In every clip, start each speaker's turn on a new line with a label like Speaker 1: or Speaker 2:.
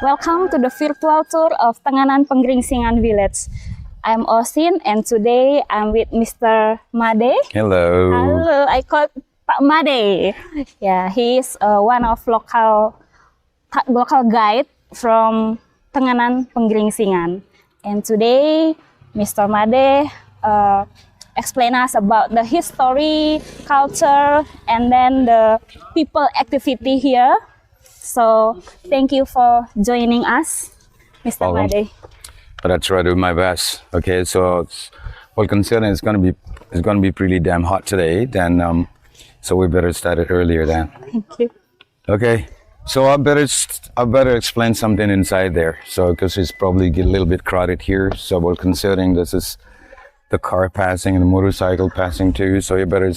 Speaker 1: Welcome to the virtual tour of Tenganan Pegringsingan village. I'm Osin and today I'm with Mr. Made.
Speaker 2: Hello.
Speaker 1: Hello, I call Pak Made. Yeah, he is one of local guide from Tenganan Pegringsingan. And today, Mr. Made explain us about the history, culture, and then the people activity here. So thank you for joining us, Mr. Made.
Speaker 2: But I try to do my best. Okay, so well, considering it's gonna be pretty damn hot today, then so we better start it earlier then.
Speaker 1: Thank you.
Speaker 2: Okay, so I better explain something inside there. So because it's probably get a little bit crowded here. So well, considering this is the car passing and the motorcycle passing too, so you better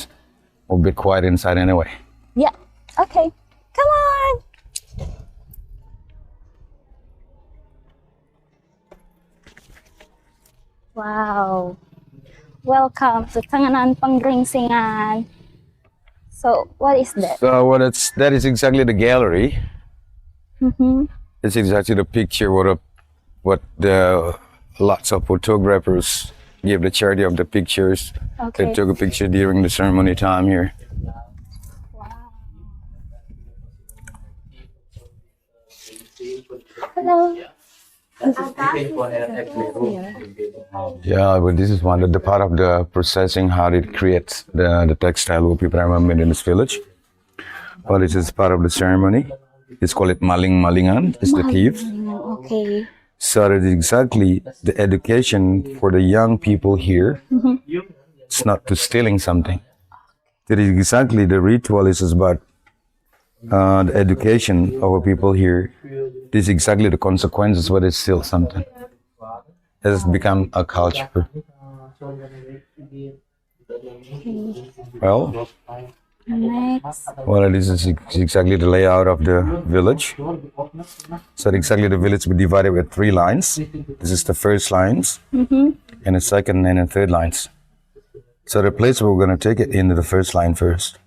Speaker 2: a bit quiet inside anyway.
Speaker 1: Yeah. Okay. Come on. Wow. Welcome to Tenganan Pegringsingan. So what is that?
Speaker 2: So that is exactly the gallery.
Speaker 1: Mm-hmm.
Speaker 2: It's exactly the picture what the lots of photographers give the charity of the pictures.
Speaker 1: Okay.
Speaker 2: They took a picture during the ceremony time here.
Speaker 1: Wow. Hello.
Speaker 2: Yeah, but this is one of the part of the processing how it creates the textile what people are made in this village. Well, this is part of the ceremony. It's called maling-malingan. It's the thief.
Speaker 1: Okay.
Speaker 2: So that is exactly the education for the young people here.
Speaker 1: Mm-hmm.
Speaker 2: It's not to stealing something. That is exactly the ritual is about the education of our people here. This is exactly the consequences when they steal something. It has become a culture. Well,
Speaker 1: Next.
Speaker 2: well, this is exactly the layout of the village. So exactly the village we divided with 3 lines. This is the first lines, and the second and the third lines. So the place we're going to take it into the first line first.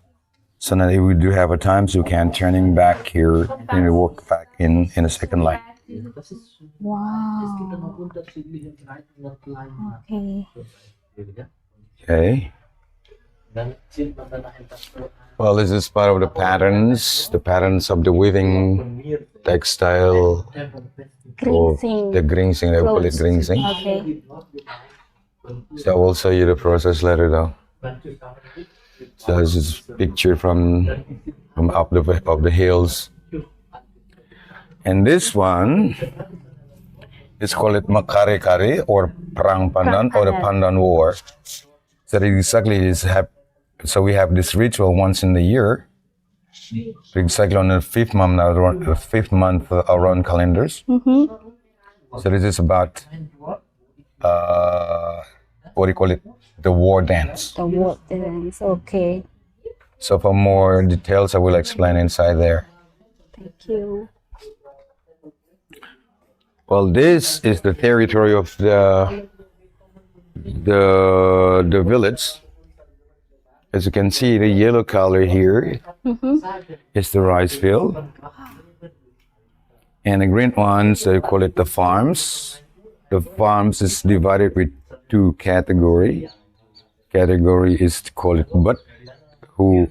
Speaker 2: So now if we do have a time, so we can turning back here and we walk back in the second line.
Speaker 1: Wow. Okay.
Speaker 2: Okay. Well, this is part of the patterns of the weaving textile.
Speaker 1: Gringsing.
Speaker 2: The Gringsing, they call it Gringsing.
Speaker 1: Okay.
Speaker 2: So I will show you the process later though. So this is picture from up the hills. And this one is called Makare-kare or Perang Pandan or the Pandan War. So exactly so we have this ritual once in the year. Exactly on the fifth month around calendars.
Speaker 1: Mm-hmm.
Speaker 2: So this is about what do you call it? The war dance.
Speaker 1: The war dance. Okay.
Speaker 2: So for more details, I will explain inside there.
Speaker 1: Thank you.
Speaker 2: Well, this is the territory of the village. As you can see, the yellow color here is the rice field, and the green ones they call it the farms. The farms is divided with 2 categories. Category is called but who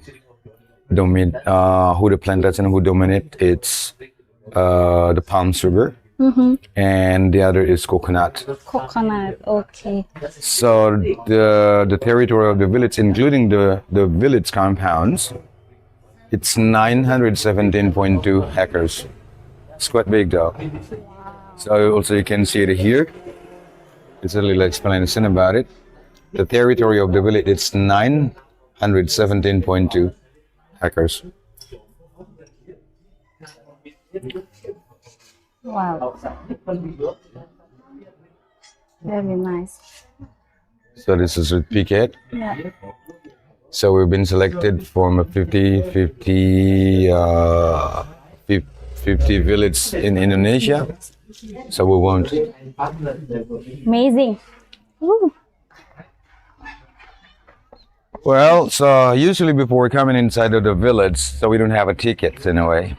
Speaker 2: the plantation who dominate it's the palm sugar, and the other is coconut.
Speaker 1: Coconut. Okay.
Speaker 2: So the territory of the village, including the village compounds, it's 917.2 acres. It's quite big though. So also you can see it here. It's a little explanation about it. The territory of the village is 917.2 acres.
Speaker 1: Wow. Very nice.
Speaker 2: So this is with Piquet.
Speaker 1: Yeah.
Speaker 2: So we've been selected from a 50 villages in Indonesia. So we want.
Speaker 1: Amazing. Woo.
Speaker 2: Well, so usually before coming inside of the village, so we don't have a ticket in a way.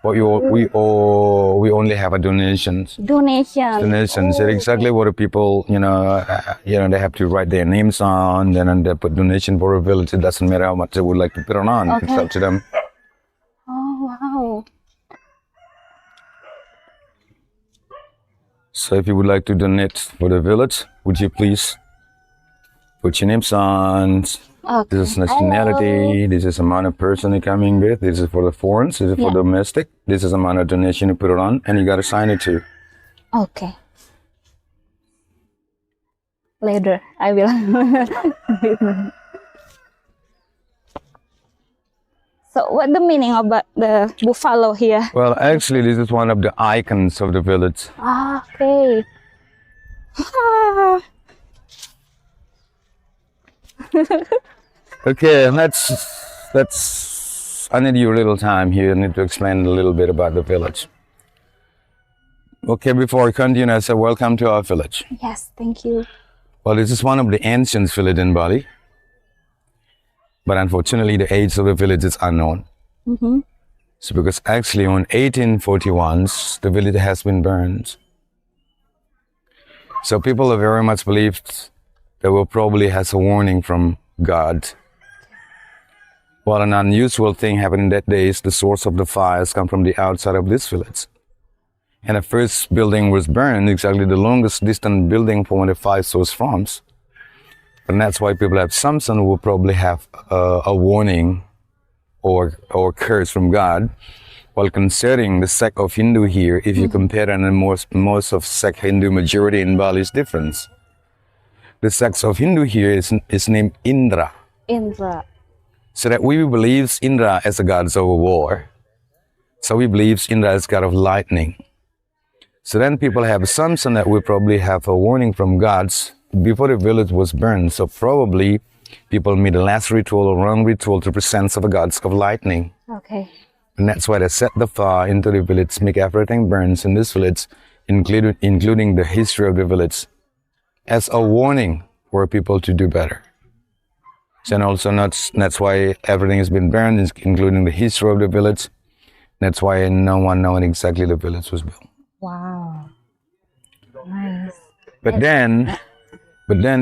Speaker 2: but we only have a donations.
Speaker 1: Donation.
Speaker 2: So exactly what the people, they have to write their names on, then they put donation for a village. It doesn't matter how much they would like to put on.
Speaker 1: Okay.
Speaker 2: It's up to them.
Speaker 1: Oh, wow.
Speaker 2: So if you would like to donate for the village, would you please put your names on?
Speaker 1: Okay.
Speaker 2: This is nationality. This is amount of person you're coming with. This is for the foreigners. This is for domestic. This is amount of donation you put it on, and you gotta sign it too.
Speaker 1: Okay. Later, I will. So, what the meaning about the buffalo here?
Speaker 2: Well, actually, this is one of the icons of the village.
Speaker 1: Ah, okay.
Speaker 2: Okay, let's. I need you a little time here. I need to explain a little bit about the village. Okay, before I continue, I say welcome to our village.
Speaker 1: Yes, thank you.
Speaker 2: Well, this is one of the ancient villages in Bali, but unfortunately, the age of the village is unknown. So, because actually, on 1841, the village has been burned. So, people have very much believed that will probably has a warning from God. Well, an unusual thing happened in that day is the source of the fires come from the outside of this village. And the first building was burned, exactly the longest distant building from where the fire source from. And that's why people have assumption will probably have a warning or curse from God. While considering the sect of Hindu here, if you compare and most of sect Hindu majority in Bali is different. The sect of Hindu here is named Indra.
Speaker 1: Indra.
Speaker 2: So that we believe Indra as a god of war. So we believe Indra as god of lightning. So then people have assumption that we probably have a warning from gods before the village was burned. So probably people made a last ritual or wrong ritual to present of the gods of lightning.
Speaker 1: Okay.
Speaker 2: And that's why they set the fire into the village, make everything burns in this village, including the history of the village, as a warning for people to do better. And also that's why everything has been burned, including the history of the village. That's why no one knows exactly the village was built.
Speaker 1: Wow. Nice.
Speaker 2: But then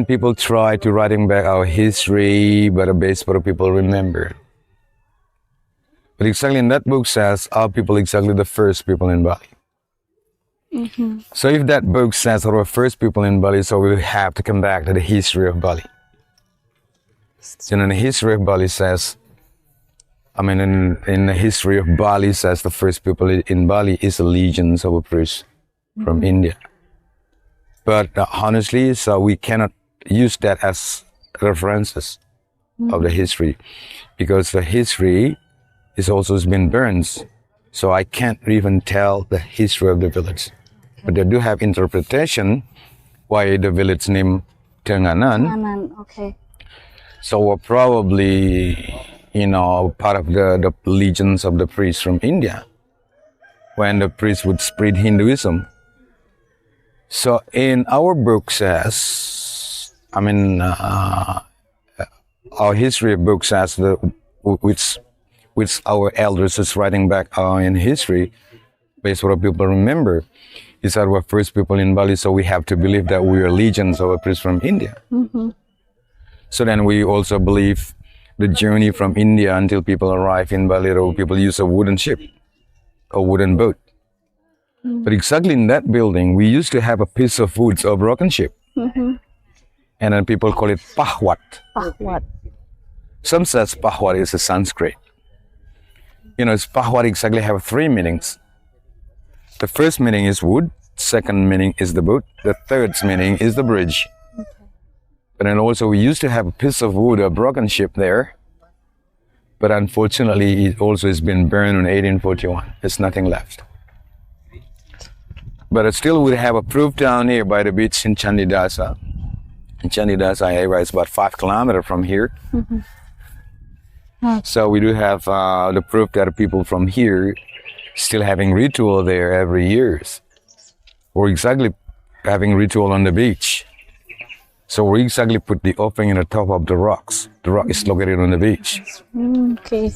Speaker 2: people try to writing back our history, but a base for people remember. But exactly in that book says, our people exactly the first people in Bali. So if that book says our first people in Bali, so we have to come back to the history of Bali. So in the history of Bali says, in the history of Bali says the first people in Bali is the legions of a priest from India. But honestly, so we cannot use that as references of the history, because the history is also has been burned. So I can't even tell the history of the village. But they do have interpretation why the village named Tenganan.
Speaker 1: Tenganan, okay.
Speaker 2: So we're probably, part of the legions of the priests from India, when the priests would spread Hinduism. So in our book says, our history book says which our elders is writing back in history, based on what people remember, is that we're first people in Bali, so we have to believe that we are legions of a priest from India. So then we also believe the journey from India until people arrive in Bali, or people use a wooden ship, a wooden boat. But exactly in that building, we used to have a piece of wood, a broken ship. And then people call it pahwat.
Speaker 1: Pahwat.
Speaker 2: Some says pahwat is a Sanskrit. Pahwat exactly have three meanings. The first meaning is wood, second meaning is the boat, the third meaning is the bridge. But then also we used to have a piece of wood, a broken ship there. But unfortunately, it also has been burned in 1841. There's nothing left. But still we have a proof down here by the beach in Chandidasa. In Chandidasa area is about 5 kilometers from here. So we do have the proof that people from here still having ritual there every year. Or exactly having ritual on the beach. So we exactly put the offering in the top of the rocks. The rock is located on the beach.
Speaker 1: Okay.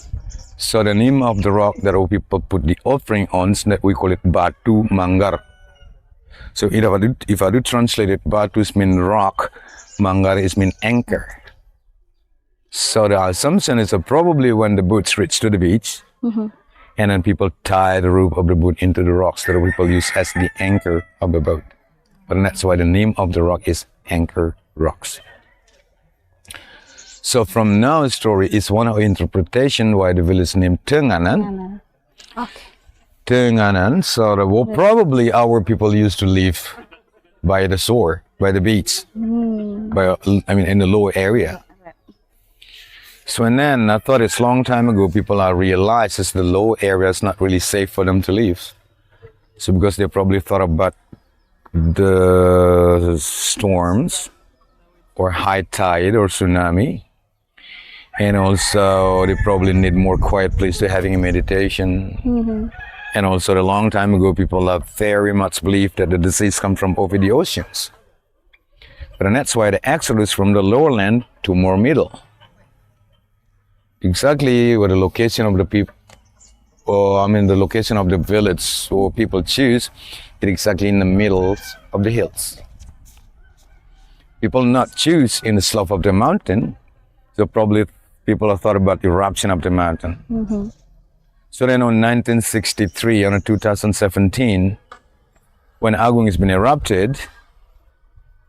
Speaker 2: So the name of the rock that our people put the offering on, that we call it Batu Manggar. So if I do translate it, Batu is mean rock, Manggar is mean anchor. So the assumption is that probably when the boats reach to the beach, and then people tie the rope of the boat into the rocks that people use as the anchor of the boat. But that's why the name of the rock is Anchor Rocks. So from now the story is one of interpretation why the village named Tenganan.
Speaker 1: Okay.
Speaker 2: Tenganan, so probably our people used to live by the shore, by the beach, in the lower area. So and then I thought it's long time ago people are realized that the low area is not really safe for them to live. So because they probably thought about the storms or high tide or tsunami, and also they probably need more quiet place to having a meditation. And also a long time ago people have very much believed that the disease come from over the oceans. But and that's why the exodus from the lower land to more middle. Exactly where the location of the people, the location of the village or people choose, is exactly in the middle of the hills. People not choose in the slope of the mountain, so probably people have thought about the eruption of the mountain. So then on 1963, on 2017, when Agung has been erupted,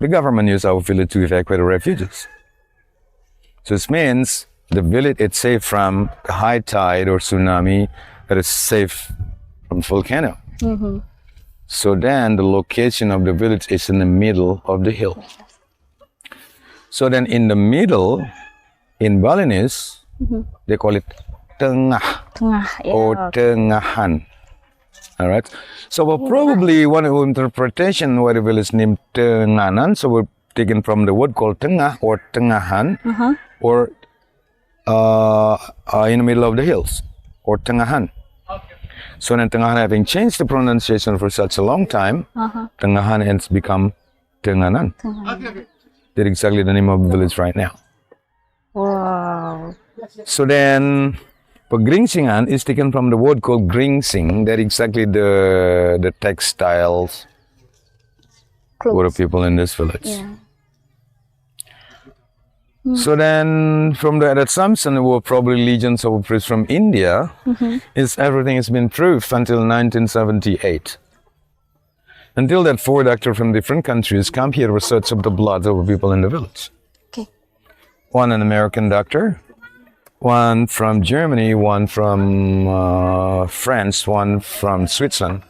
Speaker 2: the government used our village to evacuate the refugees. So this means the village is safe from the high tide or tsunami, that is safe from volcano. So then the location of the village is in the middle of the hill. So then in the middle, in Balinese, they call it tengah or tengahan. All right. So probably one interpretation why the village named Tenganan, so we're taken from the word called tengah or tengahan, or in the middle of the hills, or Tengahan. So then Tengahan, having changed the pronunciation for such a long time, Tengahan has become Tenganan. That's exactly the name of the village right now.
Speaker 1: Wow.
Speaker 2: So then Pegringsingan is taken from the word called Gringsing. That exactly the textiles for the people in this village.
Speaker 1: Yeah.
Speaker 2: So then, from that assumption, there were probably legions of priests from India. Everything has been proved until 1978. Until that, 4 doctors from different countries come here to research of the blood of people in the village.
Speaker 1: Okay.
Speaker 2: One an American doctor, one from Germany, one from France, one from Switzerland.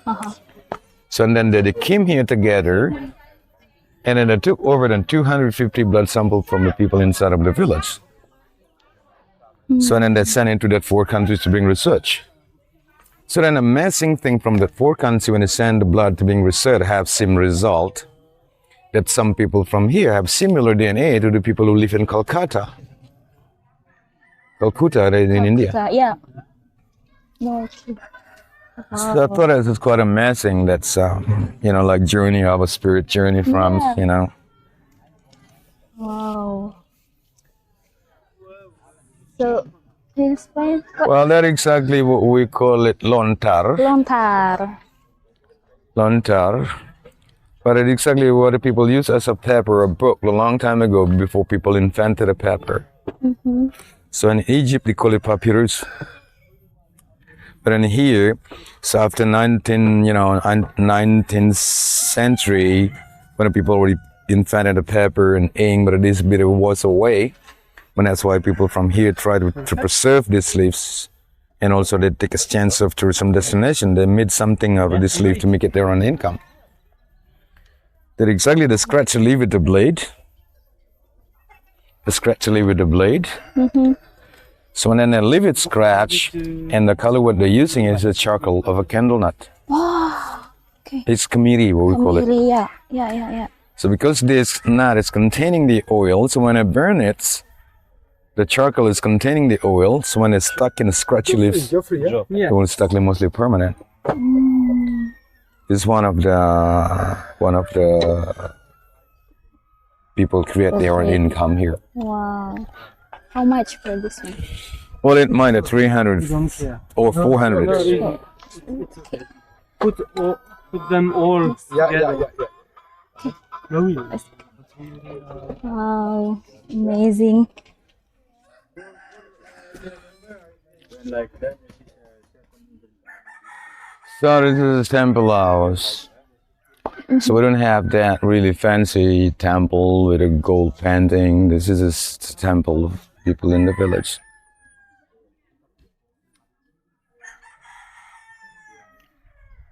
Speaker 2: So and then they came here together. And then they took over than 250 blood samples from the people inside of the village. So then they sent into that 4 countries to bring research. So then amazing thing from the 4 countries when they send the blood to being researched have same result that some people from here have similar DNA to the people who live in Calcutta in India.
Speaker 1: Yeah. No, okay.
Speaker 2: So I thought it was quite amazing. That's like journey of a spirit journey from
Speaker 1: Wow. So, can you explain?
Speaker 2: Well, that's exactly what we call it, lontar. Lontar. But it's exactly what the people use as a paper, a book, a long time ago before people invented a paper. So in Egypt, they call it papyrus. But in here, so after 19th century, when people already invented a paper and ink, but this bit was away. And that's why people from here try to preserve these leaves. And also they take a chance of tourism destination. They made something out of this leaf to make it their own income. They're exactly the scratch the leaf with the blade. The scratch the leaf with the blade. So when they leave it scratch, and the color what they're using is the charcoal of a candle nut.
Speaker 1: Wow. Okay.
Speaker 2: It's kamiri, what we call it.
Speaker 1: Yeah.
Speaker 2: So because this nut is containing the oil, so when I burn it, the charcoal is containing the oil. So when it's stuck in the scratchy leaves, it will stuck mostly permanent. It's one of the people create their own
Speaker 1: Okay.
Speaker 2: income here.
Speaker 1: Wow. How much for this one?
Speaker 2: Well, it might have 300 or 400.
Speaker 3: Put them all together.
Speaker 1: Wow. Amazing.
Speaker 2: So this is a temple house. So we don't have that really fancy temple with a gold painting. This is a temple of people in the village.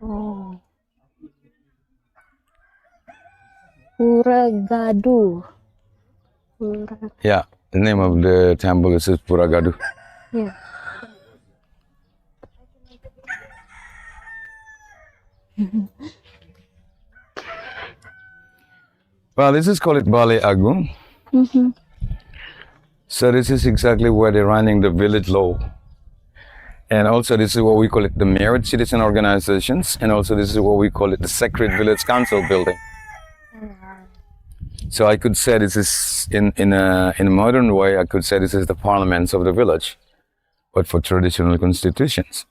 Speaker 1: Oh. Puragadu.
Speaker 2: Yeah, the name of the temple is Puragadu.
Speaker 1: Yeah.
Speaker 2: Well, this is called Balai Agung. So this is exactly where they're running the village law. And also this is what we call it the married citizen organizations. And also this is what we call it the Sacred Village Council building. So I could say this is, in a modern way, I could say this is the parliaments of the village, but for traditional constitutions.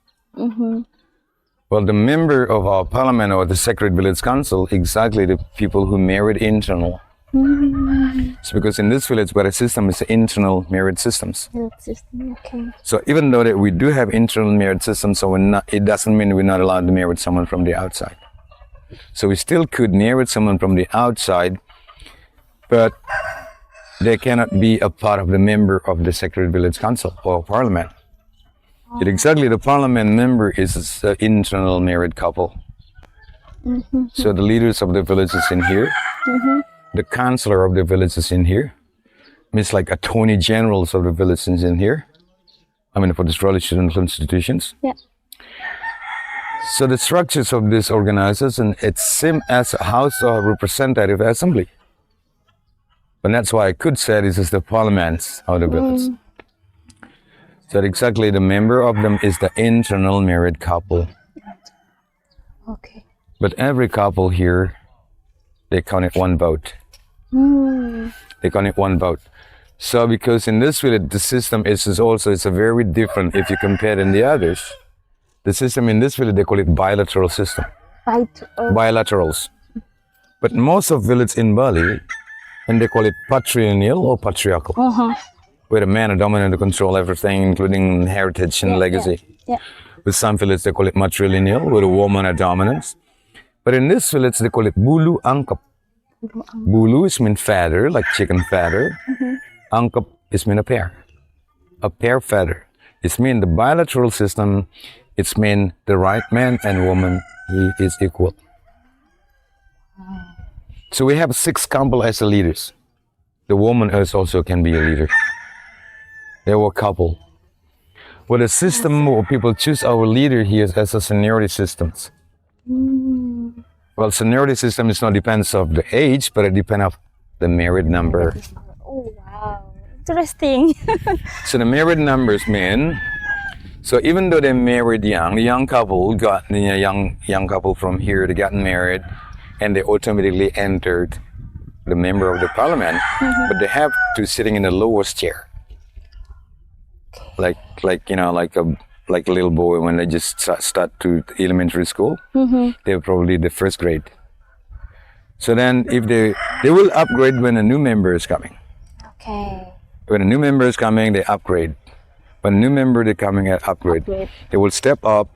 Speaker 2: Well, the member of our parliament or the Sacred Village Council, exactly the people who married internal. It's because in this village, where the system is internal marriage systems.
Speaker 1: Okay.
Speaker 2: So even though that we do have internal marriage systems, so it doesn't mean we're not allowed to marry someone from the outside. So we still could marry someone from the outside, but they cannot be a part of the member of the Sacred Village Council or Parliament. It exactly, the Parliament member is an internal married couple. So the leaders of the village is in here. The councillor of the village is in here. Means like attorney generals of the village is in here. I mean, for the traditional constitutions.
Speaker 1: Yeah.
Speaker 2: So the structures of this organization, it's same as a House of Representative Assembly. But that's why I could say this is the parliaments of the village. So exactly the member of them is the internal married couple.
Speaker 1: Okay.
Speaker 2: But every couple here, they count it one vote. They count it one vote. So because in this village, the system is also, it's a very different if you compare it in the others. The system in this village, they call it bilateral system. Bilaterals. But most of village in Bali, and they call it patrilineal or patriarchal. Where the men are dominant to control everything, including heritage and legacy.
Speaker 1: Yeah.
Speaker 2: With some villages, they call it matrilineal, where the women are dominant. But in this village, they call it bulu angkap. Bulu is mean feather, like chicken feather. Angkap is mean a pair feather. It's mean the bilateral system. It's mean the right man and woman, he is equal. So we have 6 couple as the leaders. The woman also can be a leader. They were a couple. Well, the system where people choose our leader here as a seniority systems. Well, seniority system is not depends of the age, but it depends of the married number.
Speaker 1: Oh wow, interesting.
Speaker 2: So the married numbers mean, so even though they married young, the young couple got the young couple from here, they got married, and they automatically entered the member of the parliament, but they have to sitting in the lowest chair. Like a little boy when they just start to elementary school, they're probably the first grade. So then if they will upgrade when a new member is coming.
Speaker 1: Okay.
Speaker 2: When a new member is coming, they upgrade. When a new member is coming, they upgrade. They will step up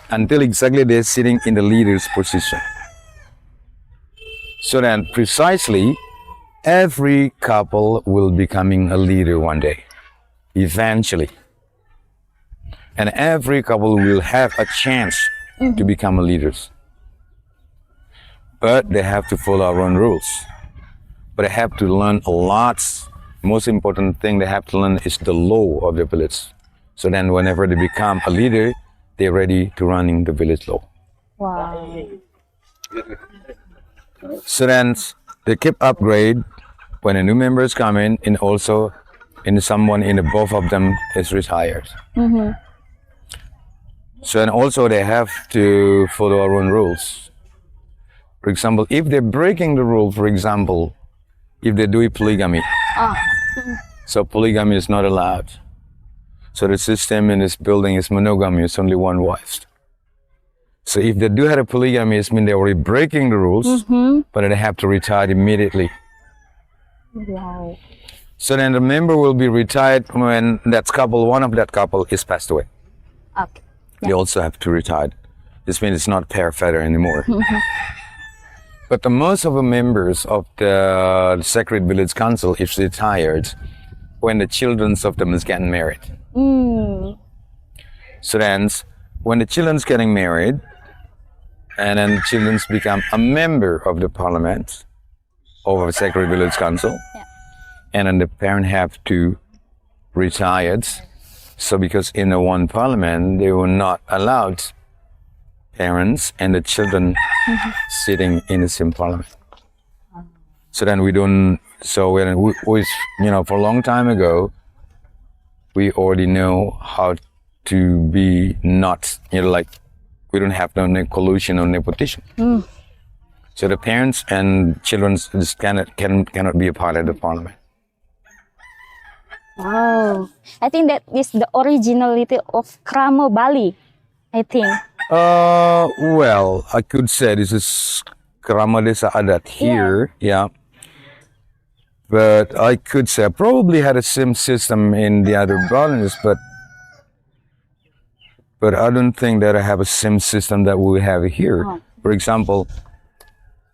Speaker 2: until exactly they're sitting in the leader's position. So then precisely, every couple will becoming a leader one day, eventually. And every couple will have a chance to become a leaders. But they have to follow our own rules. But they have to learn a lot. Most important thing they have to learn is the law of the village. So then whenever they become a leader, they're ready to running the village law.
Speaker 1: Wow.
Speaker 2: So then they keep upgrade when a new member is coming, and also in someone in the both of them is retired. So and also they have to follow our own rules. For example, if they're breaking the rule, for example, if they do polygamy, so polygamy is not allowed. So the system in this building is monogamy, it's only one wife. So if they do have a polygamy, it means they're already breaking the rules, but they have to retire immediately.
Speaker 1: Wow.
Speaker 2: So then the member will be retired when one of that couple is passed away.
Speaker 1: Okay.
Speaker 2: They also have to retire. This means it's not pair feather anymore. But the most of the members of the Sacred Village Council is retired when the children of them is getting married. So then, when the children's getting married, and then the children become a member of the parliament of the Sacred Village Council, and then the parent have to retire. So because in the one parliament, they were not allowed parents and the children sitting in the same parliament. So then we don't, so when we for a long time ago, we already know how to be not, we don't have no collusion or nepotism. So the parents and children just cannot be a part of the parliament.
Speaker 1: Wow. I think that is the originality of Krama Bali, I think.
Speaker 2: Well, I could say this is Krama Desa Adat here, yeah. But I could say I probably had a same system in the other provinces, but I don't think that I have a same system that we have here. For example,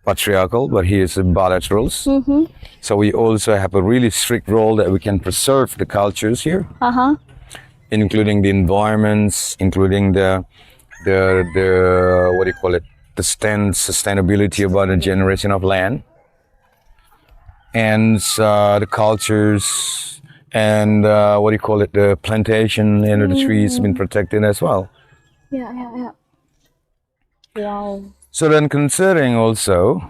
Speaker 2: patriarchal, but here's the bilaterals. So we also have a really strict role that we can preserve the cultures here, including the environments, including the what do you call it, the sustainability about the generation of land, and the cultures, and what do you call it, the plantation and the trees been protected as well.
Speaker 1: Yeah. Wow.
Speaker 2: So then considering also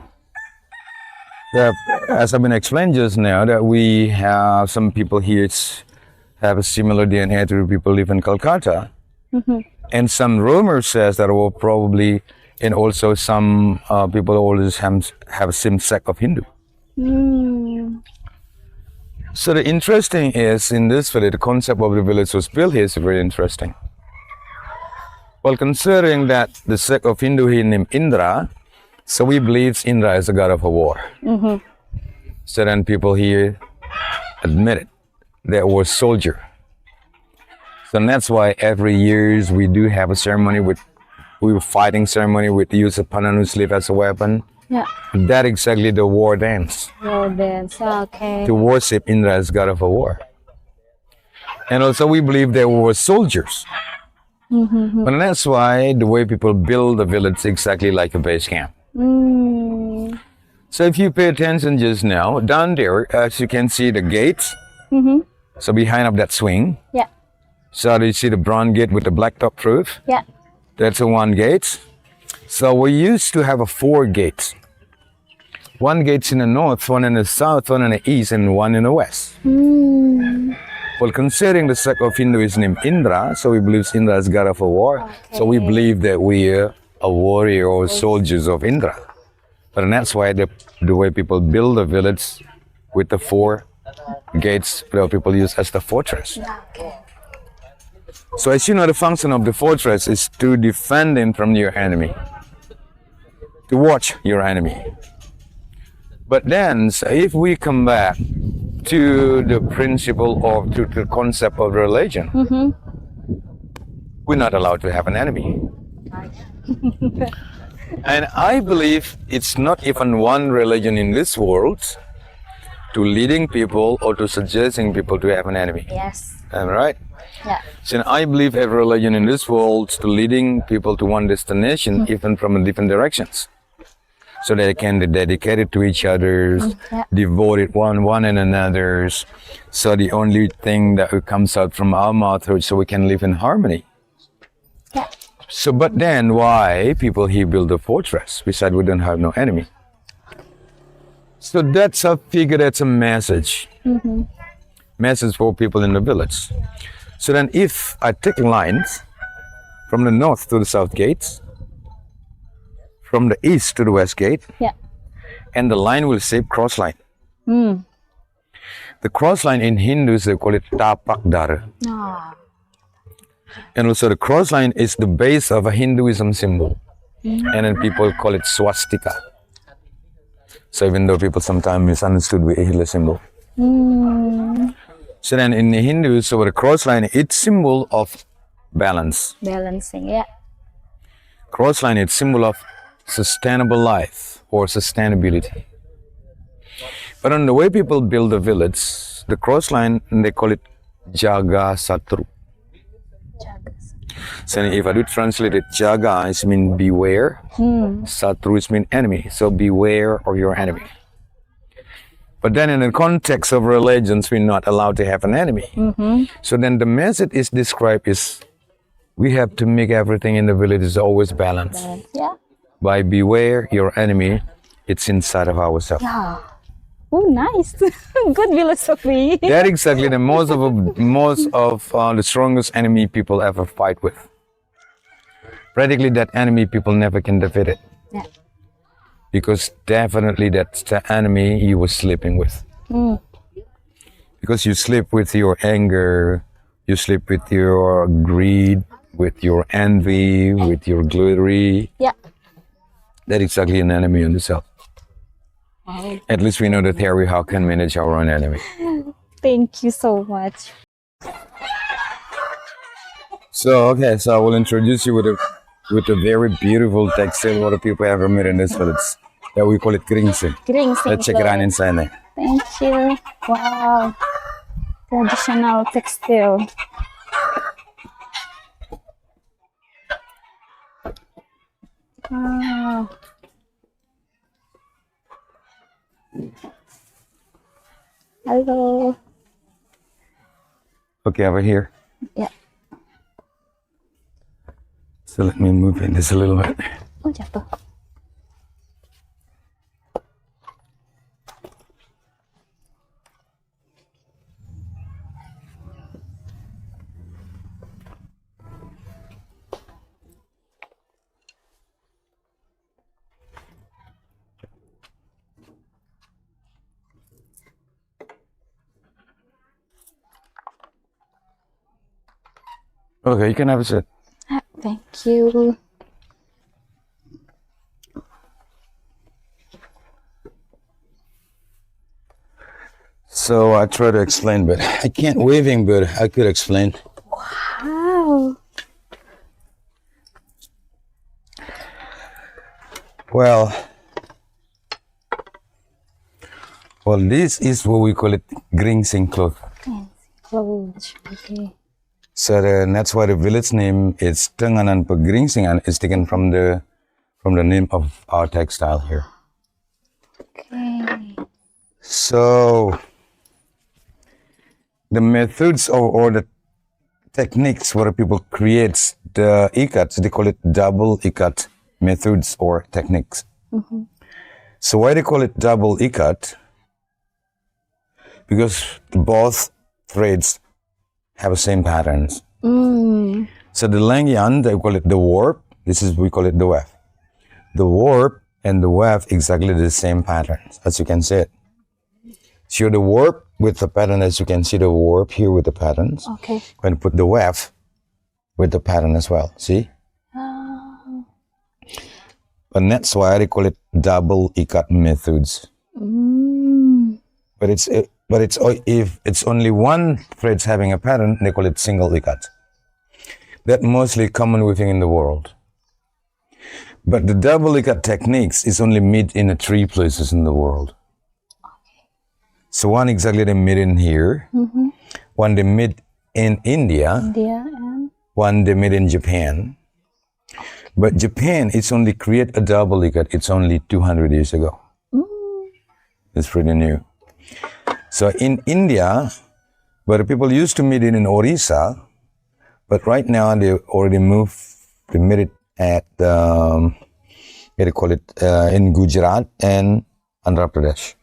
Speaker 2: that, as I've been explained just now, that we have some people here have a similar DNA to people live in Calcutta. And some rumor says that will probably, and also some people always have same sect of Hindu. So the interesting is, in this village, the concept of the village was built here is very interesting. Well, considering that the sect of Hindu here named Indra, so we believe Indra is the god of war. So then people here admitted there was soldier. So that's why every year we do have a ceremony fighting ceremony with the use of pandanus leaf as a weapon.
Speaker 1: Yeah.
Speaker 2: That exactly the war dance.
Speaker 1: War dance, okay.
Speaker 2: To worship Indra as god of war. And also we believe there were soldiers. But that's why the way people build the village is exactly like a base camp. So if you pay attention just now, down there, as you can see the gates. So behind of that swing.
Speaker 1: Yeah.
Speaker 2: So you see the brown gate with the black top roof?
Speaker 1: Yeah.
Speaker 2: That's the one gate. So we used to have 4 gates. 1 gate's in the north, 1 in the south, 1 in the east, and 1 in the west. Well, considering the sect of Hindu is named Indra, so we believe Indra is god of war. So we believe that we are a warrior or soldiers of Indra. But that's why the way people build the village with the 4 gates that people use as the fortress. So as you know, the function of the fortress is to defend them from your enemy, to watch your enemy. But then, so if we come back to the principle of, to the concept of religion, we're not allowed to have an enemy. And I believe it's not even one religion in this world to leading people or to suggesting people to have an enemy.
Speaker 1: Yes.
Speaker 2: Am I right?
Speaker 1: Yeah.
Speaker 2: So I believe every religion in this world to leading people to one destination, even from different directions. So they can be dedicated to each other's, devoted one and another's. So the only thing that comes out from our mouth is so we can live in harmony.
Speaker 1: Yeah.
Speaker 2: So, but then why people here build a fortress? Besides, we don't have no enemy. So that's a figure, that's a message. Message for people in the village. So then if I take lines from the north to the south gates, from the east to the west gate,
Speaker 1: Yeah.
Speaker 2: and the line will say cross line.
Speaker 1: Hmm.
Speaker 2: The cross line in Hindus, they call it tapak dara.
Speaker 1: Ah.
Speaker 2: And also the cross line is the base of a Hinduism symbol. And then people call it swastika. So even though people sometimes misunderstood with a Hitler symbol.
Speaker 1: Hmm.
Speaker 2: So then in the Hindus, so the cross line, it's symbol of balance.
Speaker 1: Balancing, yeah.
Speaker 2: Cross line, it's symbol of sustainable life or sustainability. But on the way people build the village, the cross line, they call it jaga satru. So if I do translate it, jaga is mean beware, satru is mean enemy. So beware of your enemy. But then in the context of religions, we're not allowed to have an enemy. So then the message is described is we have to make everything in the village is always balanced.
Speaker 1: Yeah.
Speaker 2: By beware your enemy, it's inside of ourselves.
Speaker 1: Yeah. Oh, nice. Good philosophy.
Speaker 2: That exactly the most of the strongest enemy people ever fight with. Practically that enemy people never can defeat it.
Speaker 1: Yeah.
Speaker 2: Because definitely that's the enemy you were sleeping with. Because you sleep with your anger, you sleep with your greed, with your envy, with your glory.
Speaker 1: Yeah.
Speaker 2: That's exactly an enemy on the self. At least we know the theory how can manage our own enemy.
Speaker 1: Thank you so much.
Speaker 2: So okay, so I will introduce you with a very beautiful textile what people ever made in this village. Yeah, we call it Gringsing.
Speaker 1: Gringsing.
Speaker 2: Let's check it out inside there.
Speaker 1: Thank you. Wow. Traditional textile. Wow. Hello.
Speaker 2: Okay, over here.
Speaker 1: Yeah.
Speaker 2: So let me move in this a little bit.
Speaker 1: Oh, jatuh.
Speaker 2: Okay, you can have a sit.
Speaker 1: Thank you.
Speaker 2: So I try to explain, but I can't weaving, but I could explain.
Speaker 1: Wow.
Speaker 2: Well, this is what we call it Gringsing cloth.
Speaker 1: Clothes. Okay.
Speaker 2: So that's why the village name is Tenganan Pegringsingan is taken from the name of our textile here.
Speaker 1: Okay.
Speaker 2: So the methods or the techniques where people create the ikat, they call it double ikat methods or techniques. So why they call it double ikat? Because both threads have the same patterns. So the lengyan, they call it the warp. We call it the weft. The warp and the weft exactly the same patterns, as you can see it. So the warp with the pattern, as you can see the warp here with the patterns.
Speaker 1: Okay.
Speaker 2: When you put the weft with the pattern as well, see? But that's why they call it double ikat methods. But if it's only one thread having a pattern, they call it single ikat. That's mostly common weaving in the world. But the double ikat techniques is only made in 3 places in the world. So one exactly they made in here, one they made in India,
Speaker 1: And
Speaker 2: one they made in Japan. But Japan, it's only create a double ikat, it's only 200 years ago. It's pretty new. So in India, where people used to made it in Orissa, but right now they already moved, they made it at, they call it in Gujarat and Andhra Pradesh.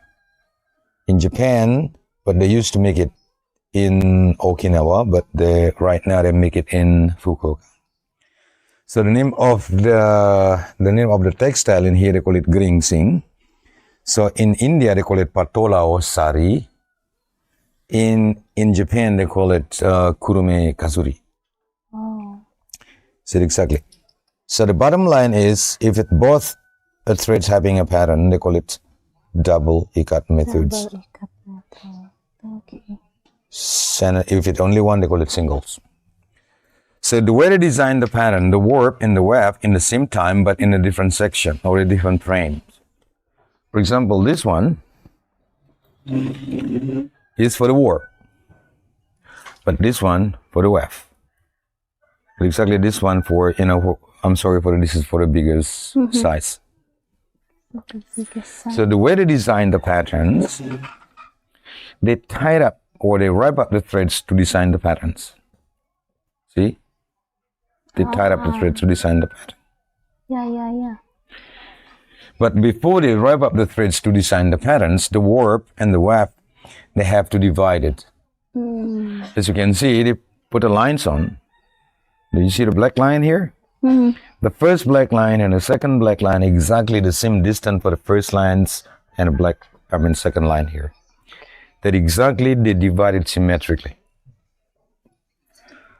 Speaker 2: In Japan, but they used to make it in Okinawa, but right now they make it in Fukuoka. So the name of the textile in here, they call it Gringsing. So in India they call it patola or sari. In Japan they call it kurume kazuri.
Speaker 1: Oh.
Speaker 2: So exactly. So the bottom line is, if it both threads having a pattern, they call it double ikat methods.
Speaker 1: Double ikat method. Okay.
Speaker 2: And if it only one, they call it singles. So the way to design the pattern, the warp and the weft in the same time, but in a different section or a different frame. For example, this one is for the warp, but this one for the weft. Exactly, this one for, I'm sorry for this is for the biggest size. So the way to design the patterns, they tie it up or they wrap up the threads to design the patterns. See? They tied up the threads to design the pattern.
Speaker 1: Yeah.
Speaker 2: But before they wrap up the threads to design the patterns, the warp and the weft, they have to divide it. As you can see, they put the lines on. Do you see the black line here? The first black line and the second black line exactly the same distance for the first lines and the second line here. That exactly they divided symmetrically.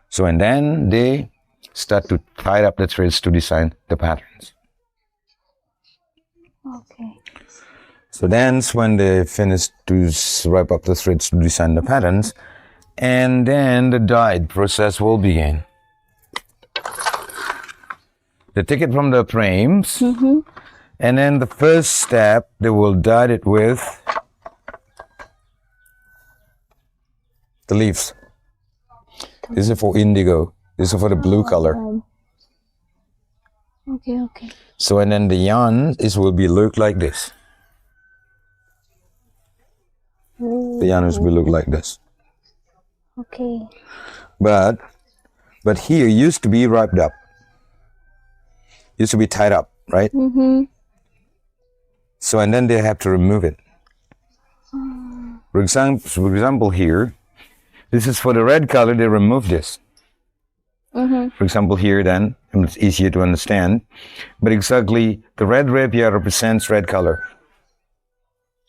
Speaker 2: So and then they start to tie up the threads to design the patterns.
Speaker 1: Okay.
Speaker 2: So that's when they finish to wrap up the threads to design the patterns, and then the dyed process will begin. They take it from the frames, and then the first step, they will dye it with the leaves. This is for indigo. This is for the blue color.
Speaker 1: Okay.
Speaker 2: So and then the yarn will be look like this. The yarn will look like this.
Speaker 1: Okay.
Speaker 2: But here used to be wrapped up. Used to be tied up, right? So and then they have to remove it. For example, here, this is for the red color. They remove this. For example, here then, it's easier to understand. But exactly, the red rapier represents red color.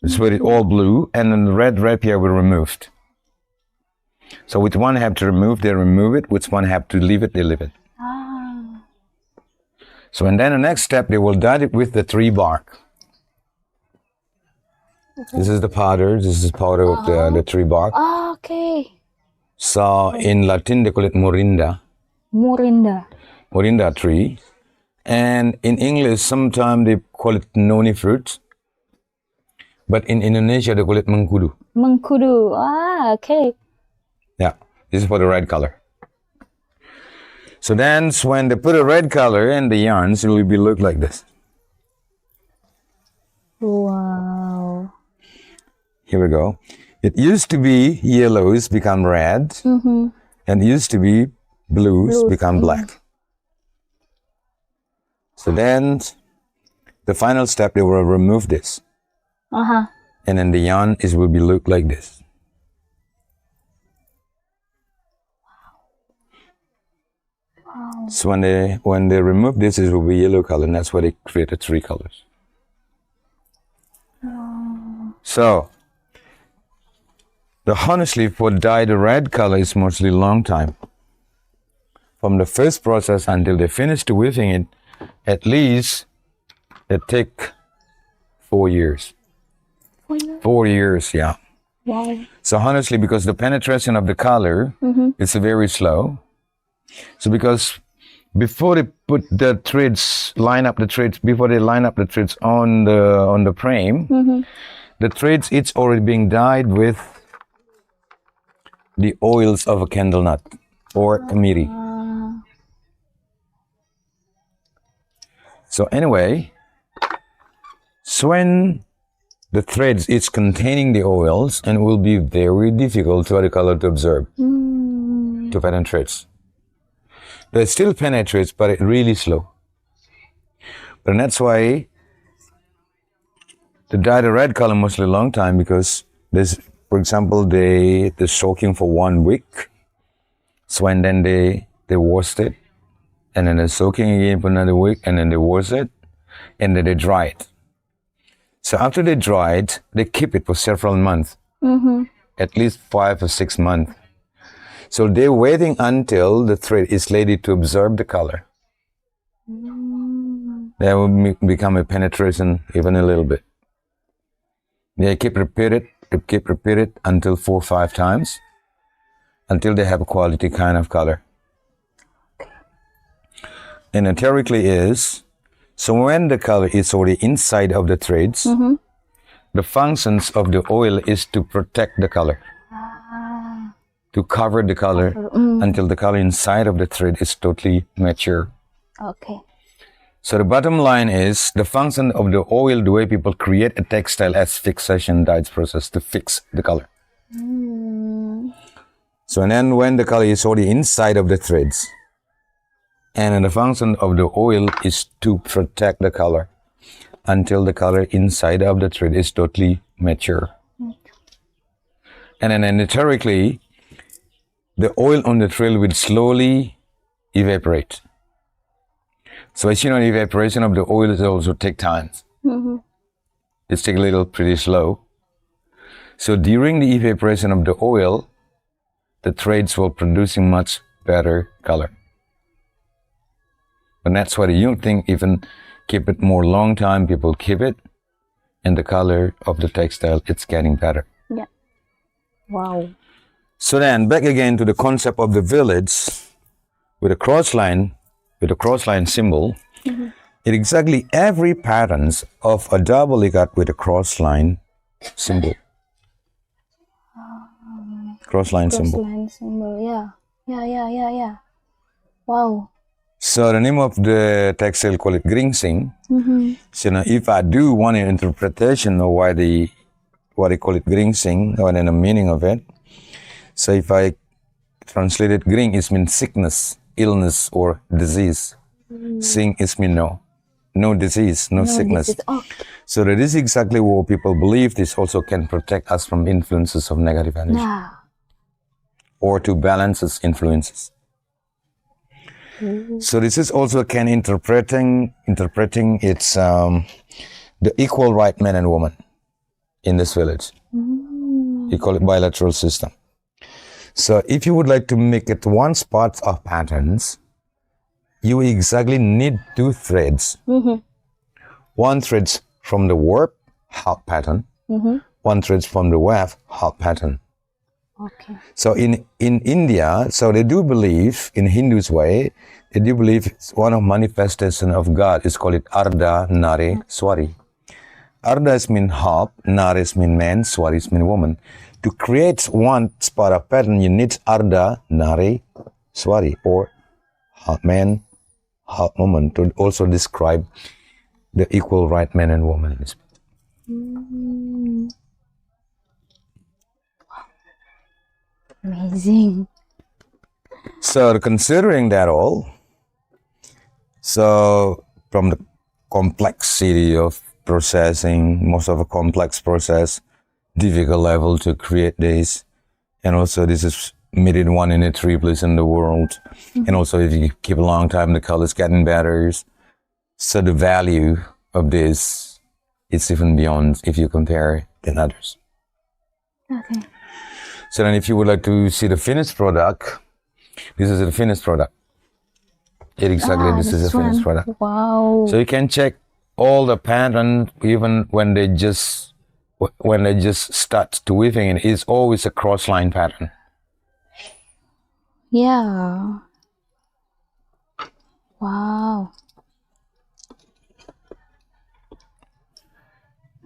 Speaker 2: It's where it all blue, and then the red rapier were removed. So which one have to remove, they remove it. Which one have to leave it, they leave it. So and then the next step, they will dye it with the tree bark. This is the powder. This is powder of the tree bark.
Speaker 1: Okay.
Speaker 2: So in Latin, they call it morinda. Morinda tree. And in English, sometimes they call it noni fruit. But in Indonesia, they call it mengkudu.
Speaker 1: Mengkudu. Okay.
Speaker 2: Yeah, this is for the red color. So then when they put a red color in the yarns, it will be look like this.
Speaker 1: Wow.
Speaker 2: Here we go. It used to be yellows become red, and it used to be blues become black. So then the final step, they will remove this. And then the yarn will be look like this. Wow. So when they remove this, it will be yellow color, and that's why they created three colors. So honestly, for dye the red color is mostly long time. From the first process until they finish the weaving it, at least it take 4 years. 4 years, yeah.
Speaker 1: Wow.
Speaker 2: So honestly, because the penetration of the color is very slow. So because before they put the threads, before they line up the threads on the frame, the threads, it's already being dyed with the oils of a candle nut or kamiri. So anyway, so when the threads is containing the oils, and will be very difficult for the color to absorb, to penetrate. It still penetrates, but it really slow. But that's why to dye the red color mostly a long time, because there's, for example, they're soaking for 1 week. So and then they washed it, and then they're soaking again for another week, and then they wash it, and then they dry it. So after they dry it, they keep it for several months, at least 5 or 6 months. So they're waiting until the thread is ready to absorb the color. That will become a penetration even a little bit. They keep repeat it until 4 or 5 times, until they have a quality kind of color. And theoretically is, so when the color is already inside of the threads, the functions of the oil is to protect the color, to cover the color until the color inside of the thread is totally mature.
Speaker 1: Okay.
Speaker 2: So the bottom line is the function of the oil, the way people create a textile as fixation dyes process to fix the color. So and then when the color is already inside of the threads, and then the function of the oil is to protect the color until the color inside of the thread is totally mature. And then theoretically, the oil on the thread will slowly evaporate. So as you know, the evaporation of the oil is also take time. It's take a little pretty slow. So during the evaporation of the oil, the threads will producing much better color. And that's why the young thing even keep it more long time, people keep it, and the color of the textile, it's getting better.
Speaker 1: Yeah. Wow.
Speaker 2: So then back again to the concept of the village with a cross line symbol. It exactly every patterns of a double cut with a cross line symbol. Cross line symbol.
Speaker 1: Line symbol, yeah. Wow.
Speaker 2: So the name of the textile call it Gringsing. So now if I do want an interpretation of why they call it Gringsing or then the meaning of it. So if I translate it, Gring is mean sickness, illness or disease. Sing is mean no disease, no sickness. So that is exactly what people believe. This also can protect us from influences of negative energy.
Speaker 1: Yeah.
Speaker 2: Or to balance its influences. So this is also can interpreting its the equal right man and woman in this village. You call it bilateral system. So if you would like to make it one spot of patterns, you exactly need 2 threads. One threads from the warp half pattern, one threads from the weft half pattern.
Speaker 1: Okay.
Speaker 2: So in India, so they do believe, in Hindus way, they do believe it's one of manifestation of God is called it Arda, Nare, Swari. Arda is mean half, Nare is mean man, Swari is mean woman. To create one spot of pattern, you need Arda, Nare, Swari, or half man, half woman, to also describe the equal right man and woman in this.
Speaker 1: Amazing.
Speaker 2: So considering that all, so from the complexity of processing, most of a complex process, difficult level to create this, and also this is made in 1 in 3 place in the world, and also if you keep a long time, the color's getting better. So the value of this is even beyond if you compare than others.
Speaker 1: Okay.
Speaker 2: So then if you would like to see the finished product, this is the finished product. This is the finished product.
Speaker 1: Wow.
Speaker 2: So you can check all the pattern, even when they just start to weaving, and it's always a cross line pattern.
Speaker 1: Yeah. Wow.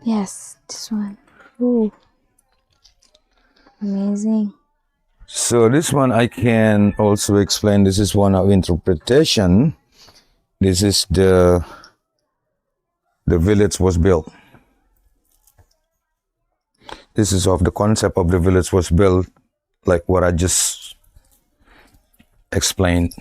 Speaker 1: Yes, this one. Ooh. Amazing.
Speaker 2: So this one I can also explain. This is one of interpretation. This is the village was built. This is of the concept of the village was built, like what I just explained.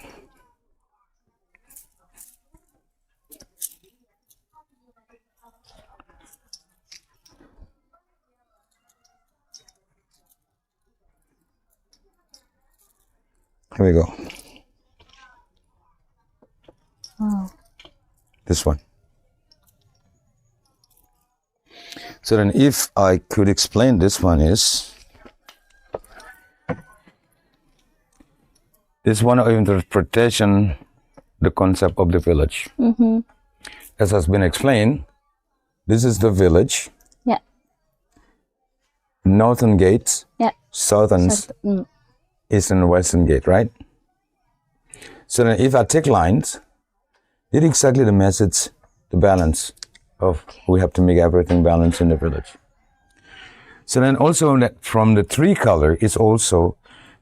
Speaker 2: Here we go. This one. So then if I could explain, this one is, this one of interpretation, the concept of the village. As has been explained, this is the village.
Speaker 1: Yeah.
Speaker 2: Northern gate,
Speaker 1: Yeah.
Speaker 2: southern, eastern, and western gate, right? So then if I take lines, it's exactly the message, the balance of we have to make everything balance in the village. So then also that from the tree color is also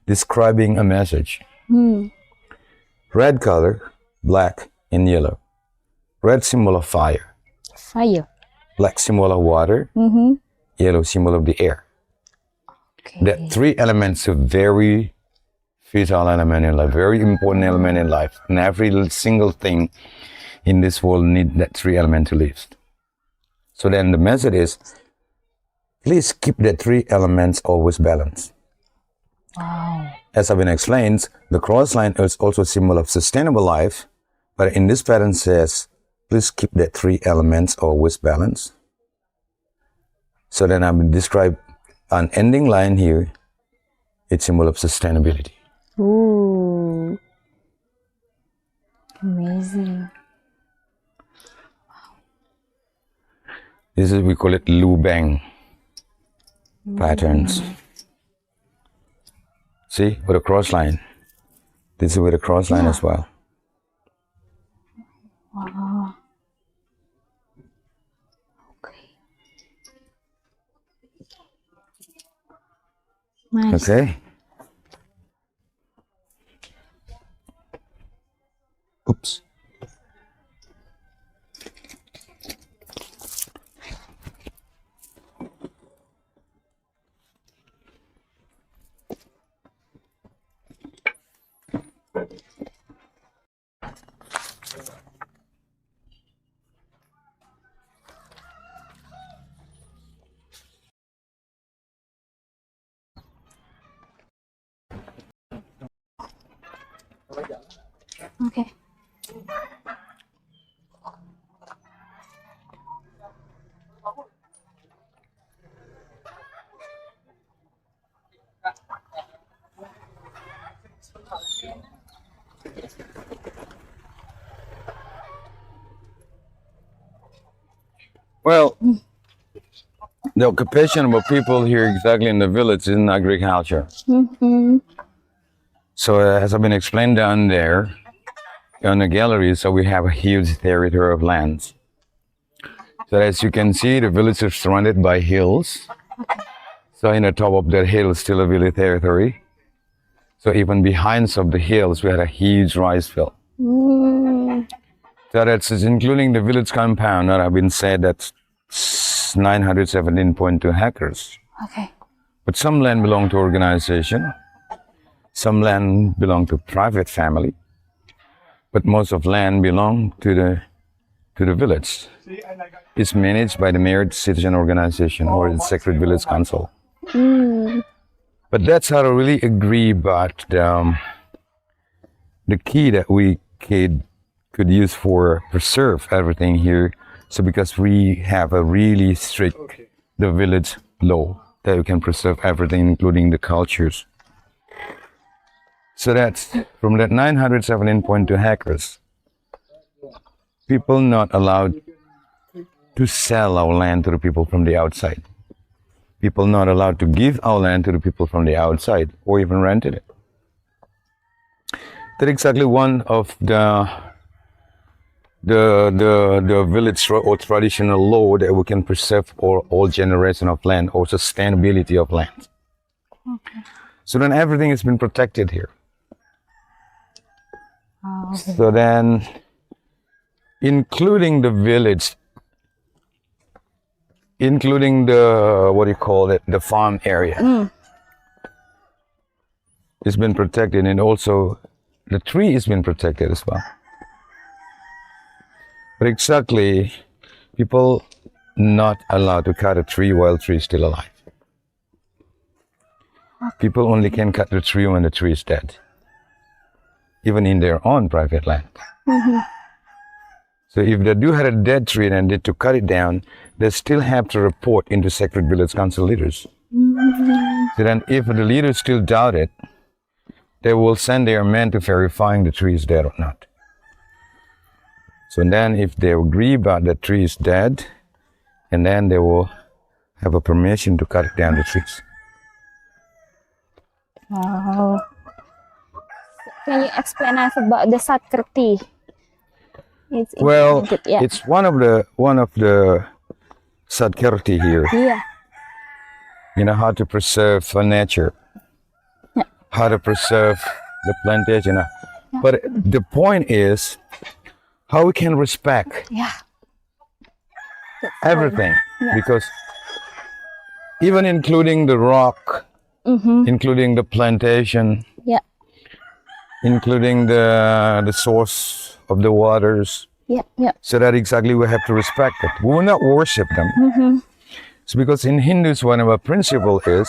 Speaker 2: describing a message. Red color, black and yellow. Red symbol of fire.
Speaker 1: Fire.
Speaker 2: Black symbol of water. Yellow symbol of the air.
Speaker 1: Okay.
Speaker 2: That three elements are very vital element in life, very important element in life. And every single thing in this world need that three element to live. So then the message is, please keep the three elements always balanced.
Speaker 1: Wow.
Speaker 2: As I've been explained, the cross line is also a symbol of sustainable life, but in this pattern says, please keep the three elements always balanced. So then I will describe an ending line here. It's symbol of sustainability.
Speaker 1: Ooh. Amazing.
Speaker 2: This is, we call it lubang patterns. See, with a cross line. This is with a cross line as well.
Speaker 1: Wow. Okay. Nice.
Speaker 2: Okay. Oops.
Speaker 1: Okay.
Speaker 2: Well, the occupation of people here exactly in the village is in agriculture. So as I've been explained down there on the gallery, so we have a huge territory of lands. So as you can see, the village is surrounded by hills. So in the top of that hill is still a village territory. So even behind some of the hills, we had a huge rice field. So that's including the village compound that have been said that's 917.2 hectares.
Speaker 1: Okay.
Speaker 2: But some land belong to organization, some land belong to private family, but most of land belong to the village. It's managed by the Married Citizen Organization or the Sacred Village Council. But that's how to really agree about the key that we could use for preserve everything here. So because we have a really strict the village law that we can preserve everything, including the cultures. So that's from that 917.2 hectares, people not allowed to sell our land to the people from the outside. People not allowed to give our land to the people from the outside or even rented it. That's exactly one of the village or traditional law that we can preserve for all generation of land or sustainability of land.
Speaker 1: Okay.
Speaker 2: So then everything has been protected here.
Speaker 1: Okay.
Speaker 2: So then, including the village, including the, what do you call it, the farm area, it's been protected, and also the tree has been protected as well. But exactly, people not allowed to cut a tree while tree is still alive. People only can cut the tree when the tree is dead, even in their own private land. So if they do have a dead tree and need to cut it down, they still have to report into sacred village council leaders. So then if the leaders still doubt it, they will send their men to verifying the tree is dead or not. So then if they agree about the tree is dead, and then they will have a permission to cut down the trees.
Speaker 1: Wow. Can you explain us about the Sakrti? It's
Speaker 2: Well,
Speaker 1: implemented, yeah.
Speaker 2: it's one of the Satkirti here.
Speaker 1: Yeah.
Speaker 2: You know, how to preserve nature,
Speaker 1: Yeah.
Speaker 2: how to preserve the plantation. But the point is how we can respect
Speaker 1: Yeah. That's
Speaker 2: everything,
Speaker 1: Yeah.
Speaker 2: because even including the rock, including the plantation,
Speaker 1: Yeah.
Speaker 2: including the source of the waters,
Speaker 1: Yeah. Yeah.
Speaker 2: so that exactly we have to respect it. We will not worship them. It's because in Hindus, one of our principle is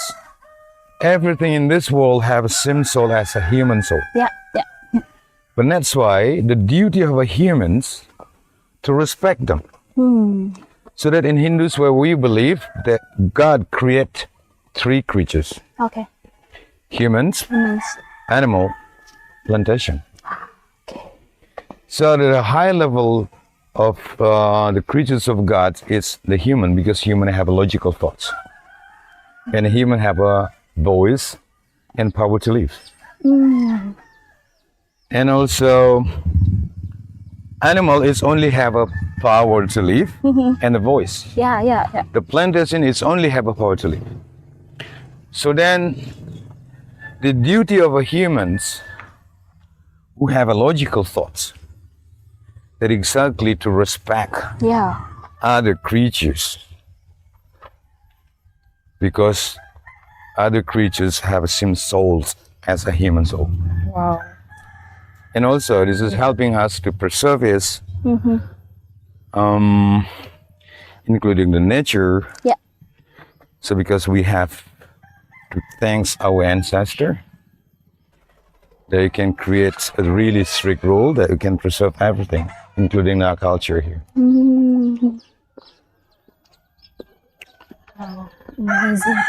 Speaker 2: everything in this world have a same soul as a human soul.
Speaker 1: Yeah. Yeah.
Speaker 2: But that's why the duty of a humans to respect them. So that in Hindus, where we believe that God create three creatures:
Speaker 1: Okay.
Speaker 2: humans,
Speaker 1: Humans.
Speaker 2: animal, plantation.
Speaker 1: Okay.
Speaker 2: So the high level of the creatures of God is the human, because human have logical thoughts, and a human have a voice and power to live. And also, animal is only have a power to live and a voice.
Speaker 1: Yeah. Yeah. Yeah.
Speaker 2: The plantation is only have a power to live. So then, the duty of a humans who have a logical thoughts, that exactly to respect
Speaker 1: Yeah.
Speaker 2: other creatures, because other creatures have the same souls as a human soul.
Speaker 1: Wow.
Speaker 2: And also, this is helping us to preserve his, including the nature.
Speaker 1: Yeah.
Speaker 2: So because we have to thank our ancestor, they can create a really strict rule that we can preserve everything, including our culture here.
Speaker 1: Amazing.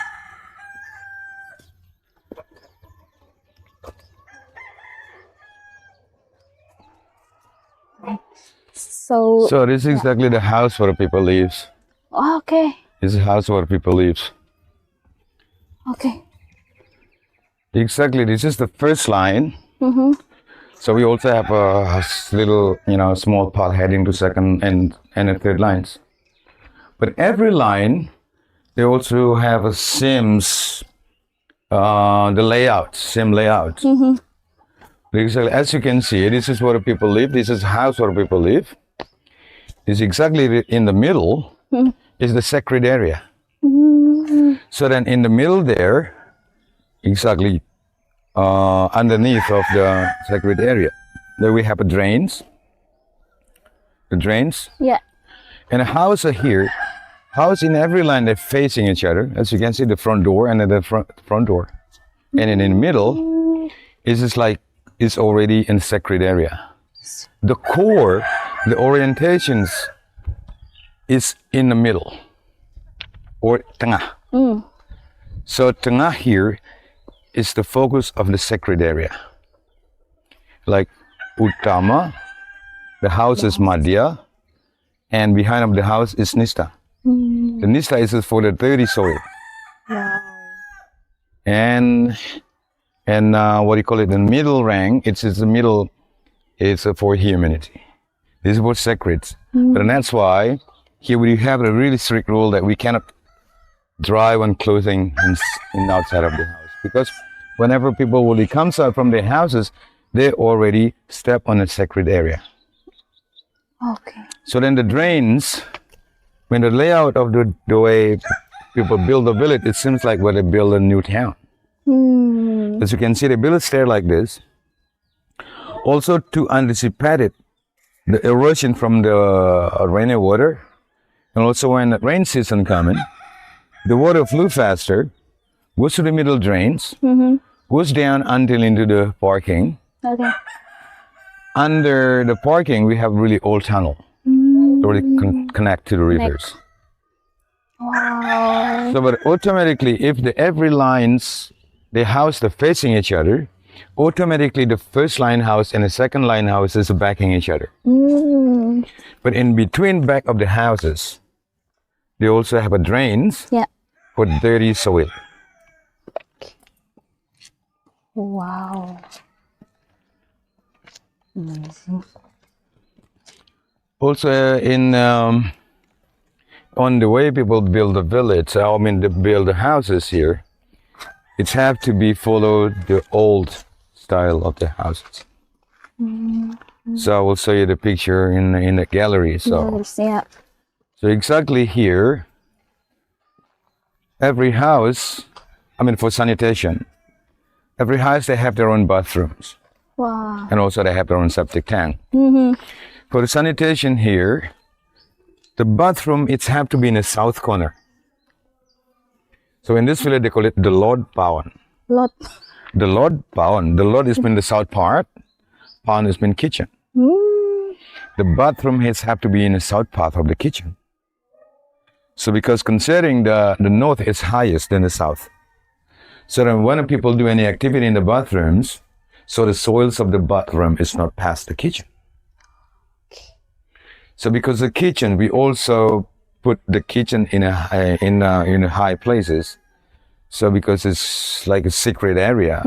Speaker 1: So,
Speaker 2: So this is exactly the house where people live.
Speaker 1: okay.
Speaker 2: This is the house where people live.
Speaker 1: Okay.
Speaker 2: Exactly, this is the first line. So we also have a little, small part heading to second and the third lines. But every line, they also have a Sims, the layout, same layout. Because as you can see, this is where people live. This is the house where people live. This is exactly in the middle is the sacred area. So then in the middle there, exactly underneath of the sacred area, there we have a drains. The drains.
Speaker 1: Yeah.
Speaker 2: And a house are here. House in every line, they're facing each other. As you can see, the front door and then the front door. And then in the middle, it's just like it's already in sacred area. The core, the orientations is in the middle, or tengah. So tengah here is the focus of the sacred area. Like utama, the house is madhya, and behind of the house is nista. The nista is for the dirty soil.
Speaker 1: Wow.
Speaker 2: And what do you call it? The middle rank, it's the middle, it's for humanity. This is what's sacred. But that's why here we have a really strict rule that we cannot dry on clothing in outside of the house. Because whenever people will come out from their houses, they already step on a sacred area.
Speaker 1: Okay.
Speaker 2: So then the drains, when the layout of the way people build a village, it seems like where they build a new town. As you can see, they build a stair like this. Also to anticipate it, the erosion from the rainy water, and also when the rain season coming, the water flow faster, goes to the middle drains, goes down until into the parking.
Speaker 1: Okay.
Speaker 2: Under the parking, we have really old tunnel. already connect to the rivers.
Speaker 1: Wow.
Speaker 2: So, but automatically, if the every lines, the house they're facing each other, automatically the first line house and the second line house is backing each other. But in between back of the houses, they also have a drains
Speaker 1: Yeah.
Speaker 2: for dirty soil.
Speaker 1: Wow.
Speaker 2: Also, in on the way people build the village, I mean, they build the houses here, it have to be followed the old style of the houses. So I will show you the picture in the gallery. So,
Speaker 1: Yeah.
Speaker 2: so exactly here, every house, I mean, for sanitation, every house they have their own bathrooms,
Speaker 1: Wow.
Speaker 2: and also they have their own septic tank. For the sanitation here, the bathroom, it's have to be in the south corner. So in this village, they call it the Lord Pawan.
Speaker 1: Lot.
Speaker 2: The Lord Pawan. The Lord is in the south part. Pawan is in kitchen. The bathroom has have to be in the south part of the kitchen. So because considering the north is highest than the south. So then when people do any activity in the bathrooms, so the soils of the bathroom is not past the kitchen. So because the kitchen, we also put the kitchen in a high places. So because it's like a secret area,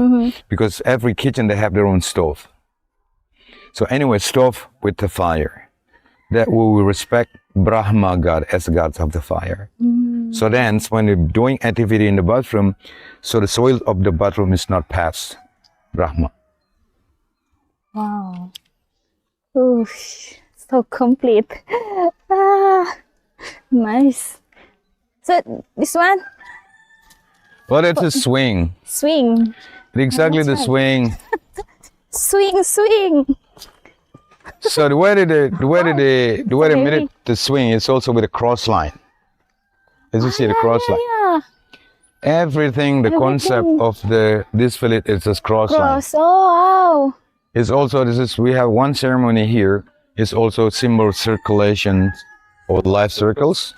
Speaker 2: because every kitchen they have their own stove. So anyway, stove with the fire. That we will respect Brahma God as the gods of the fire. So then when you're doing activity in the bathroom, so the soil of the bathroom is not past Brahma.
Speaker 1: Wow. Oof. So complete. Nice. So this one,
Speaker 2: Well, that's a swing.
Speaker 1: swing.
Speaker 2: Exactly the
Speaker 1: right.
Speaker 2: swing.
Speaker 1: Swing.
Speaker 2: So the way they made it to swing is also with a cross line. As you see the cross line.
Speaker 1: Yeah.
Speaker 2: Everything, the concept of this village is this cross line.
Speaker 1: Cross. Oh, wow.
Speaker 2: It's also we have one ceremony here. It's also symbol circulation or life circles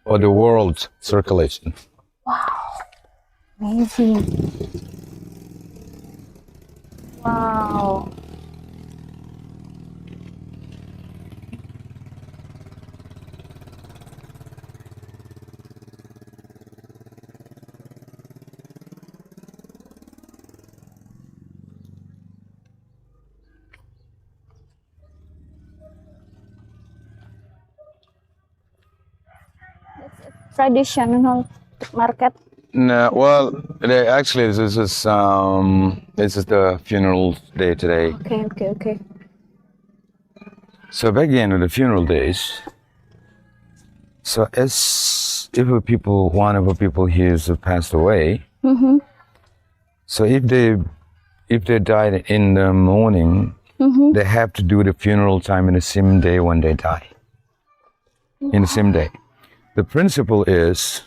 Speaker 2: or the world circulation.
Speaker 1: Amazing. Wow. Traditional market.
Speaker 2: No, well, actually, this is the funeral day today.
Speaker 1: Okay.
Speaker 2: So back in the funeral days, so as if one of the people here has passed away, so if they died in the morning, they have to do the funeral time in the same day when they die. In the same day. The principle is,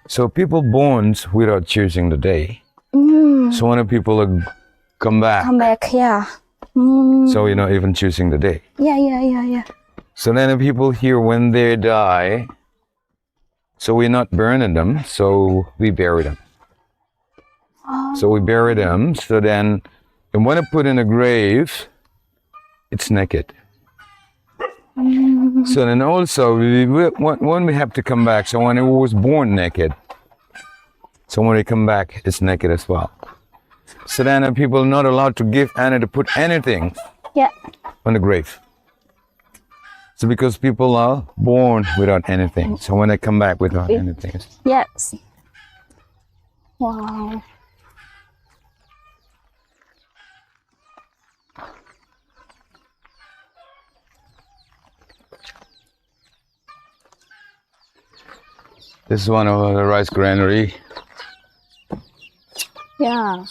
Speaker 2: so people born without choosing the day. So when people come back,
Speaker 1: Yeah.
Speaker 2: so you're not even choosing the day.
Speaker 1: Yeah.
Speaker 2: So then the people here, when they die, so we're not burning them, so we bury them. So we bury them, so then, and when I put in a grave, it's naked. So then also, when we have to come back, so when it was born naked, so when they come back, it's naked as well. So then people are not allowed to give to put anything
Speaker 1: Yeah.
Speaker 2: on the grave. So because people are born without anything, so when they come back without anything.
Speaker 1: Yes. Wow.
Speaker 2: This is one of the rice granary.
Speaker 1: Yeah.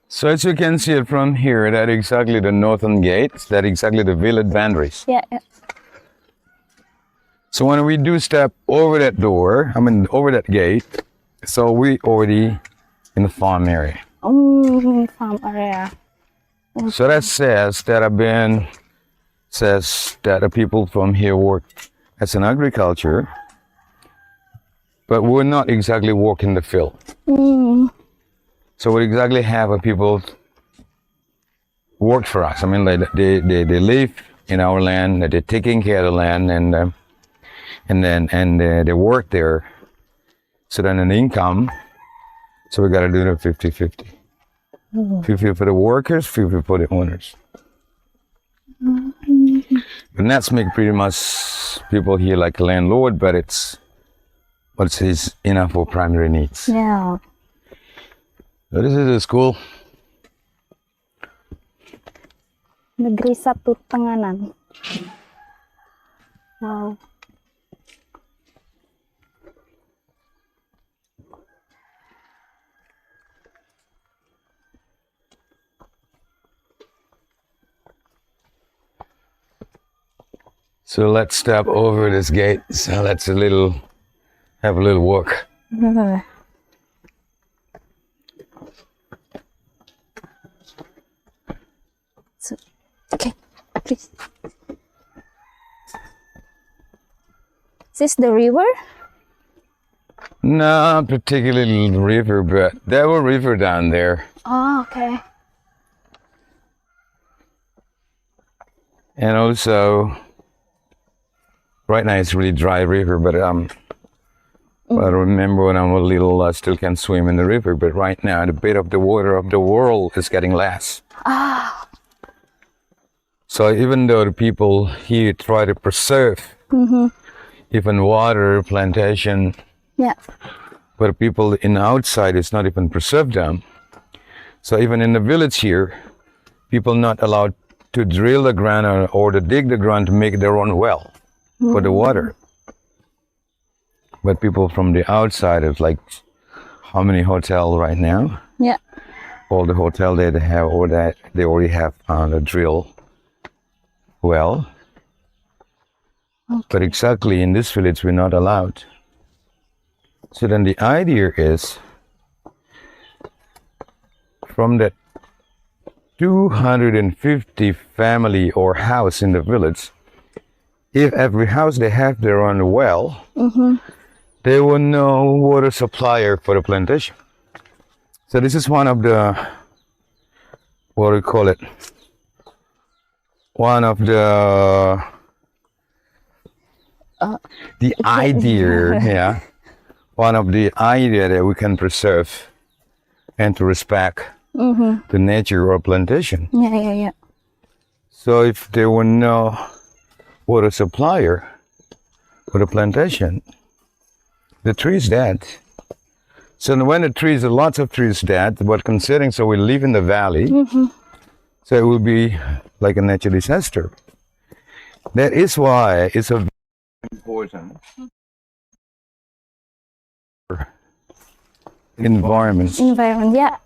Speaker 2: So as you can see it from here, that exactly the northern gate, that exactly the village boundaries.
Speaker 1: Yeah.
Speaker 2: So when we do step over that door, over that gate, so we already in the farm area.
Speaker 1: Oh, farm area.
Speaker 2: So that says that the people from here work as an agriculture, but we're not exactly working the field. So we exactly have people work for us. I mean, they live in our land, they're taking care of the land, and they work there. So then an income. So we got to do the 50-50. 50 for the workers, 50 for the owners. And that's make pretty much people here like a landlord, but it's enough for primary needs.
Speaker 1: Yeah.
Speaker 2: So this is the school.
Speaker 1: Negeri 1 Tenganan. Wow.
Speaker 2: So let's step over this gate. So let's have a little walk.
Speaker 1: So, okay, please. Is this the river?
Speaker 2: Not particularly the river, but there were river down there.
Speaker 1: Oh, okay.
Speaker 2: And also, right now it's really dry river, but I remember when I was little, I still can swim in the river. But right now, the bit of the water of the world is getting less. So even though the people here try to preserve even water, plantation,
Speaker 1: Yeah.
Speaker 2: but people in the outside is not even preserve them. So even in the village here, people not allowed to drill the ground or to dig the ground to make their own well for the water. But people from the outside is like, how many hotel right now?
Speaker 1: Yeah.
Speaker 2: All the hotel they have, or that they already have a drill well.
Speaker 1: Okay.
Speaker 2: But exactly in this village, we're not allowed. So then the idea is, from that 250 family or house in the village, if every house they have their own well, there were no water supplier for the plantation. So this is one of the, what do we call it? One of the idea, yeah. One of the idea that we can preserve and to respect the nature of plantation.
Speaker 1: Yeah.
Speaker 2: So if there were no water supplier for the plantation, the trees dead. So when the trees, lots of trees dead, but considering so we live in the valley, so it will be like a natural disaster. That is why it's a very important environment.
Speaker 1: Environment, yeah.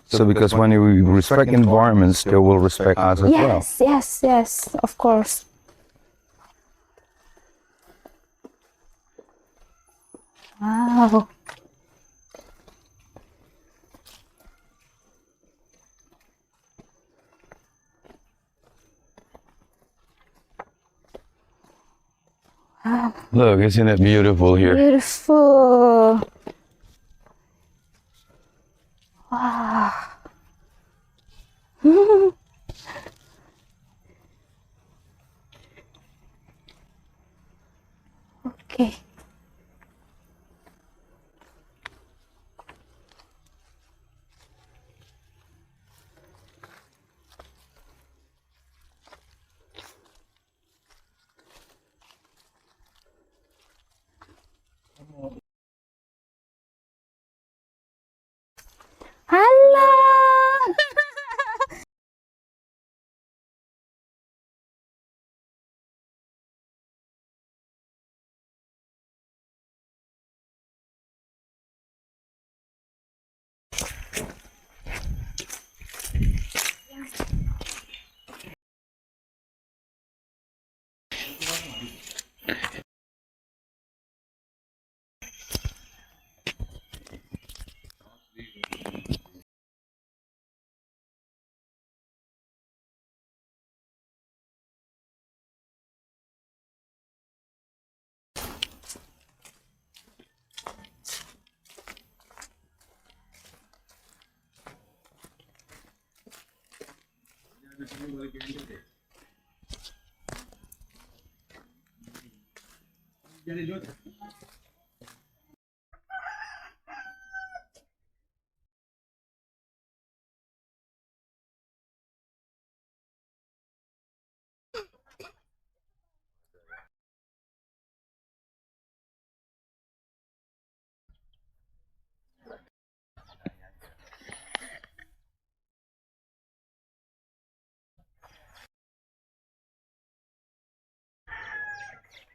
Speaker 2: So because when we respect environments, they will respect us as well.
Speaker 1: Yes, of course. Wow.
Speaker 2: Look, isn't it beautiful here?
Speaker 1: Beautiful. Wow. Okay. Halo.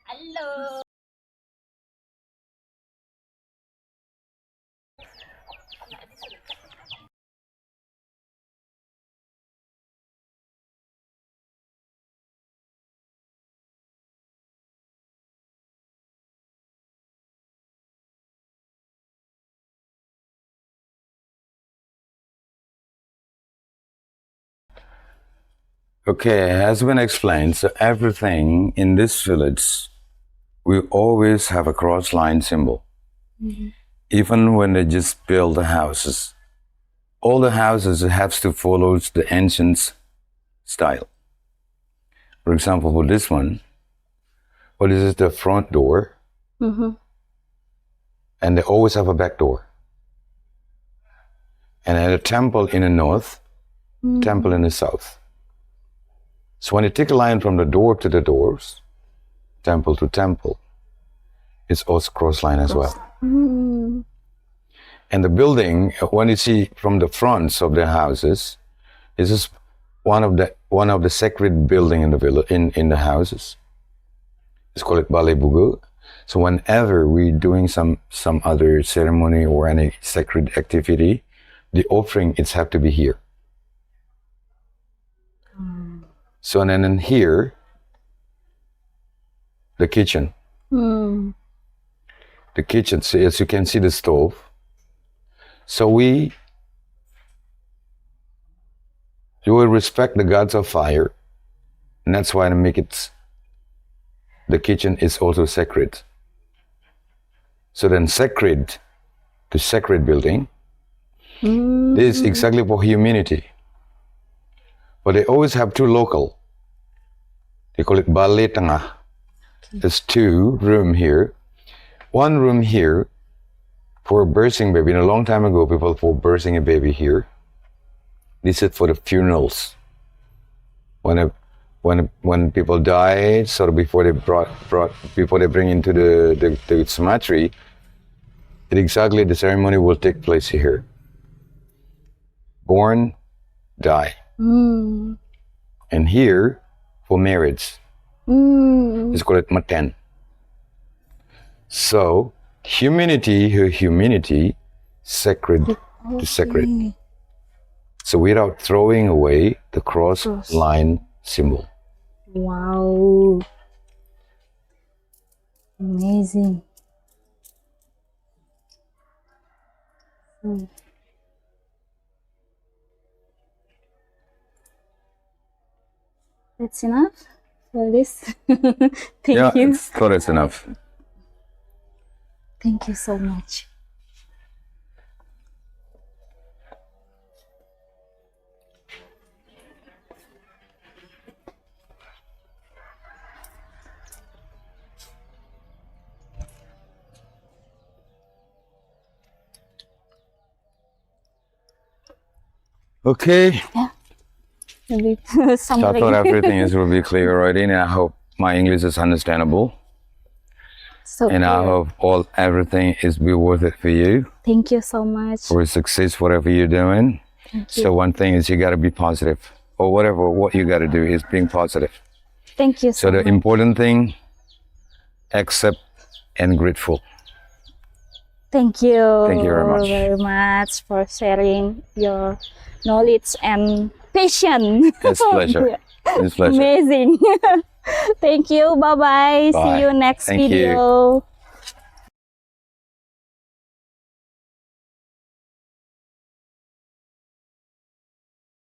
Speaker 1: Hello.
Speaker 2: Okay, as been explained, so everything in this village, we always have a cross line symbol. Even when they just build the houses, all the houses have to follow the ancient style. For example, for this one, well, this is the front door, and they always have a back door. And a temple in the north, temple in the south. So when you take a line from the door to the doors, temple to temple, it's also cross line as well. And the building, when you see from the fronts of the houses, this is one of the sacred building in the village, in the houses. It's called Balai Bugu. So whenever we're doing some other ceremony or any sacred activity, the offering it's have to be here. So and then in here, the kitchen. The kitchen, so as you can see the stove. So you will respect the gods of fire, and that's why I make it, the kitchen is also sacred. So then sacred to sacred building, this is exactly for humanity. But they always have two local. They call it Balai Tengah. There's two rooms here. One room here for birthing baby. In a long time ago, people for birthing a baby here. This is for the funerals. When people die, so before they before they bring into the cemetery, exactly the ceremony will take place here. Born, die. And here for marriage. It's called maten. So humanity, sacred to sacred. So without throwing away the cross line symbol.
Speaker 1: Wow. Amazing. That's enough for this. Thank you.
Speaker 2: Thought it's enough.
Speaker 1: Thank you so much.
Speaker 2: Okay.
Speaker 1: Yeah. Maybe
Speaker 2: So I
Speaker 1: summary.
Speaker 2: thought everything will be clear already, and I hope my English is understandable.
Speaker 1: So
Speaker 2: And I
Speaker 1: clear.
Speaker 2: hope everything is be worth it for you,
Speaker 1: Thank you so much.
Speaker 2: for success, whatever you're doing.
Speaker 1: Thank you.
Speaker 2: So one thing is you got to be positive, or what you got to do is being positive.
Speaker 1: Thank you so
Speaker 2: So the
Speaker 1: much.
Speaker 2: important thing, accept and grateful.
Speaker 1: Thank you.
Speaker 2: Thank you very
Speaker 1: much for sharing your knowledge and passion.
Speaker 2: It's a pleasure. It's a pleasure.
Speaker 1: Amazing. Thank you. Bye-bye.
Speaker 2: Bye.
Speaker 1: See you next
Speaker 2: Thank you.
Speaker 1: video.